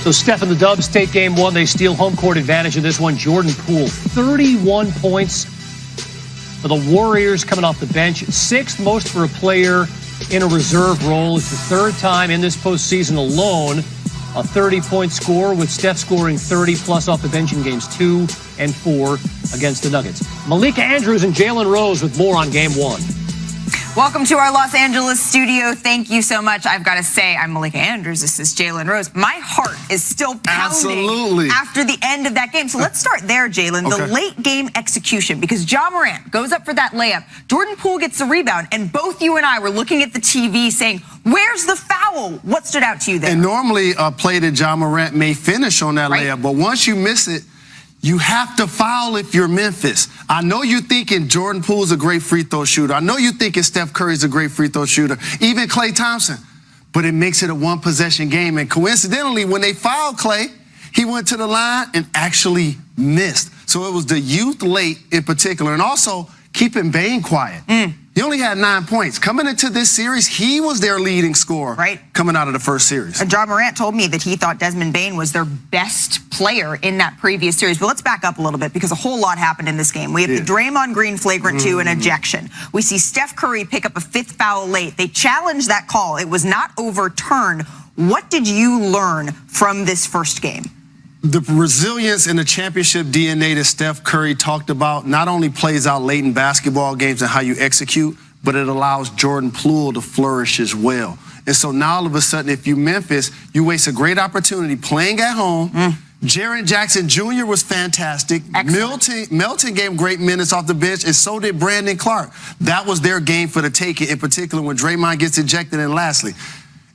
So Steph and the Dubs take game one. They steal home court advantage in this one. Jordan Poole, 31 points for the Warriors coming off the bench. Sixth most for a player in a reserve role. It's the third time in this postseason alone a 30-point score, with Steph scoring 30-plus off the bench in games 2 and 4 against the Nuggets. Malika Andrews and Jalen Rose with more on game one. Welcome to our Los Angeles studio. Thank you so much. I've got to say, I'm Malika Andrews. This is Jalen Rose. My heart is still pounding after the end of that game. So let's start there, Jalen. The late game execution, because Ja Morant goes up for that layup. Jordan Poole gets the rebound, and both you and I were looking at the TV saying, where's the foul? What stood out to you there? And normally a play that Ja Morant may finish on that layup, but once you miss it, you have to foul if you're Memphis. I know you're thinking Jordan Poole's a great free throw shooter. I know you're thinking Steph Curry's a great free throw shooter, even Klay Thompson. But it makes it a one-possession game. And coincidentally, when they fouled Klay, he went to the line and actually missed. So it was the youth late in particular. And also keeping Bane quiet. He only had 9 points. Coming into this series, he was their leading scorer coming out of the first series. And Ja Morant told me that he thought Desmond Bane was their best player in that previous series. But let's back up a little bit, because a whole lot happened in this game. We have the Draymond Green flagrant 2 and ejection. We see Steph Curry pick up a 5th foul late. They challenged that call. It was not overturned. What did you learn from this first game? The resilience and the championship DNA that Steph Curry talked about not only plays out late in basketball games and how you execute, but it allows Jordan Poole to flourish as well. And so now all of a sudden, if you're Memphis, you waste a great opportunity playing at home. Jaren Jackson Jr. was fantastic. Melton gave great minutes off the bench, and so did Brandon Clark. That was their game for the taking, in particular when Draymond gets ejected. And lastly,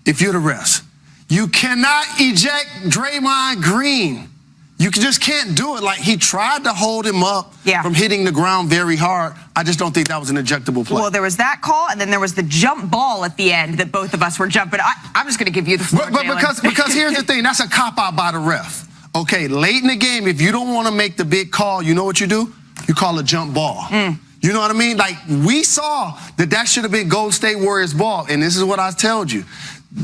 if you're the refs, you cannot eject Draymond Green. You just can't do it. Like, he tried to hold him up from hitting the ground very hard. I just don't think that was an ejectable play. Well, there was that call, and then there was the jump ball at the end that both of us were jumping. I'm just going to give you the floor, But because here's the thing. That's a cop-out by the ref. Okay, late in the game, if you don't want to make the big call, you know what you do? You call a jump ball. You know what I mean? Like, we saw that should have been Golden State Warriors ball, and this is what I told you.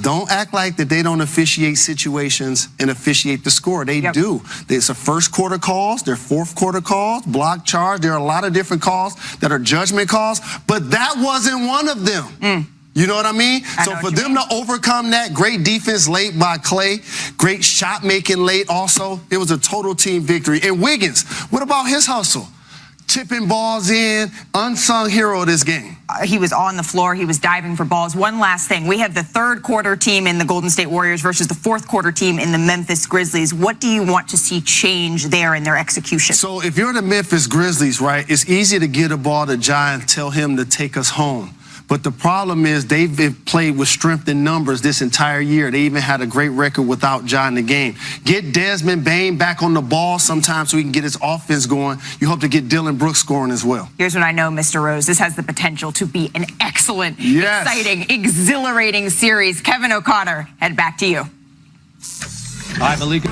Don't act like that they don't officiate situations and officiate the score. They do. There's a first quarter calls, there are fourth quarter calls, block charge. There are a lot of different calls that are judgment calls, but that wasn't one of them. You know what I mean? So for them to overcome that, great defense late by Klay, great shot making late also. It was a total team victory. And Wiggins, what about his hustle? Tipping balls in, unsung hero of this game. He was on the floor. He was diving for balls. One last thing. We have the third quarter team in the Golden State Warriors versus the fourth quarter team in the Memphis Grizzlies. What do you want to see change there in their execution? So if you're the Memphis Grizzlies, right, it's easy to get a ball to Ja and tell him to take us home. But the problem is they've played with strength in numbers this entire year. They even had a great record without Ja in the game. Get Desmond Bane back on the ball sometime so he can get his offense going. You hope to get Dylan Brooks scoring as well. Here's what I know, Mr. Rose. This has the potential to be an excellent, exciting, exhilarating series. Kevin O'Connor, head back to you. Hi, Malika.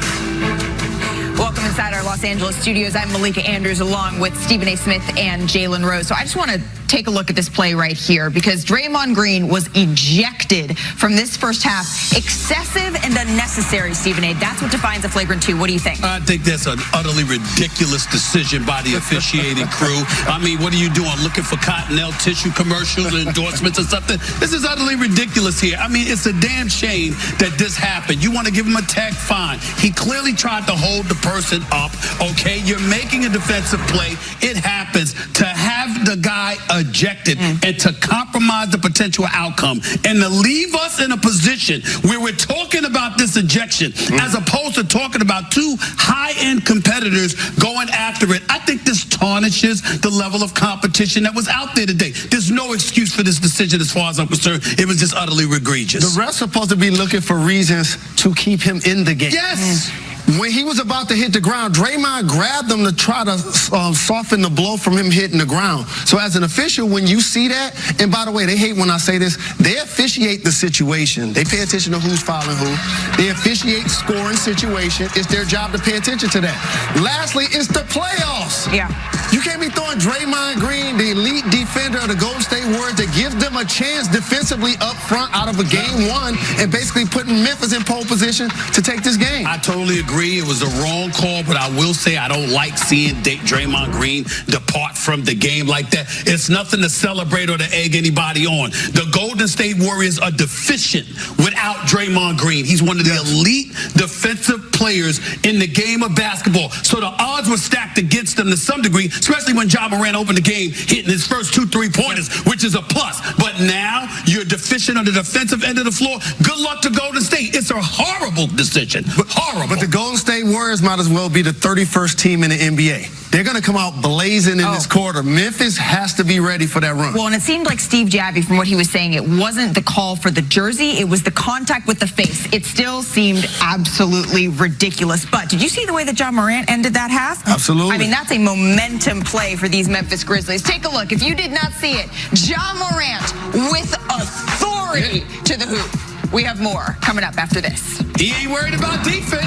Welcome inside our Los Angeles studios. I'm Malika Andrews along with Stephen A. Smith and Jalen Rose. So I just want to take a look at this play right here, because Draymond Green was ejected from this first half. Excessive and unnecessary, Stephen A. That's what defines a flagrant 2. What do you think? I think that's an utterly ridiculous decision by the officiating crew. I mean, what are you doing? Looking for Cottonelle tissue commercials or endorsements or something? This is utterly ridiculous here. I mean, it's a damn shame that this happened. You want to give him a tag? Fine. He clearly tried to hold the person up, okay? You're making a defensive play. It happens. To have the guy ejected and to compromise the potential outcome and to leave us in a position where we're talking about this ejection as opposed to talking about two high-end competitors going after it. I think this tarnishes the level of competition that was out there today. There's no excuse for this decision as far as I'm concerned. It was just utterly egregious. The ref's supposed to be looking for reasons to keep him in the game. Yes. When he was about to hit the ground, Draymond grabbed him to try to soften the blow from him hitting the ground. So as an official, when you see that, and by the way, they hate when I say this, they officiate the situation. They pay attention to who's fouling who. They officiate scoring situation. It's their job to pay attention to that. Lastly, it's the playoffs. Yeah. You can't be throwing Draymond Green, the elite defender of the Golden State Warriors, that gives them a chance defensively up front out of a game one and basically putting Memphis in pole position to take this game. I totally agree. It was a wrong call, but I will say I don't like seeing Draymond Green depart from the game like that. It's nothing to celebrate or to egg anybody on. The Golden State Warriors are deficient without Draymond Green. He's one of the elite defensive players in the game of basketball. So the odds were stacked against them to some degree, especially when Ja Morant opened the game, hitting his first 2 3-pointers, which is a plus. But now you're deficient on the defensive end of the floor. Good luck to Golden State. It's a horrible decision. Horrible. But the Golden State Warriors might as well be the 31st team in the NBA. They're going to come out blazing in this quarter. Memphis has to be ready for that run. Well, and it seemed like Steve Javie, from what he was saying, it wasn't the call for the jersey. It was the contact with the face. It still seemed absolutely ridiculous. But did you see the way that Ja Morant ended that half? Absolutely. I mean, that's a momentum play for these Memphis Grizzlies. Take a look. If you did not see it, Ja Morant with authority to the hoop. We have more coming up after this. He ain't worried about defense.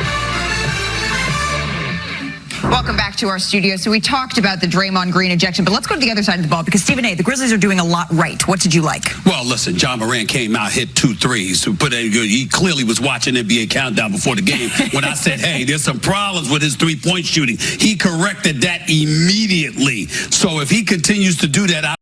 Welcome back to our studio. So we talked about the Draymond Green ejection, but let's go to the other side of the ball because, Stephen A., the Grizzlies are doing a lot right. What did you like? Well, listen, Ja Morant came out, hit 2 threes. He clearly was watching NBA Countdown before the game. When I said, hey, there's some problems with his three-point shooting, he corrected that immediately. So if he continues to do that,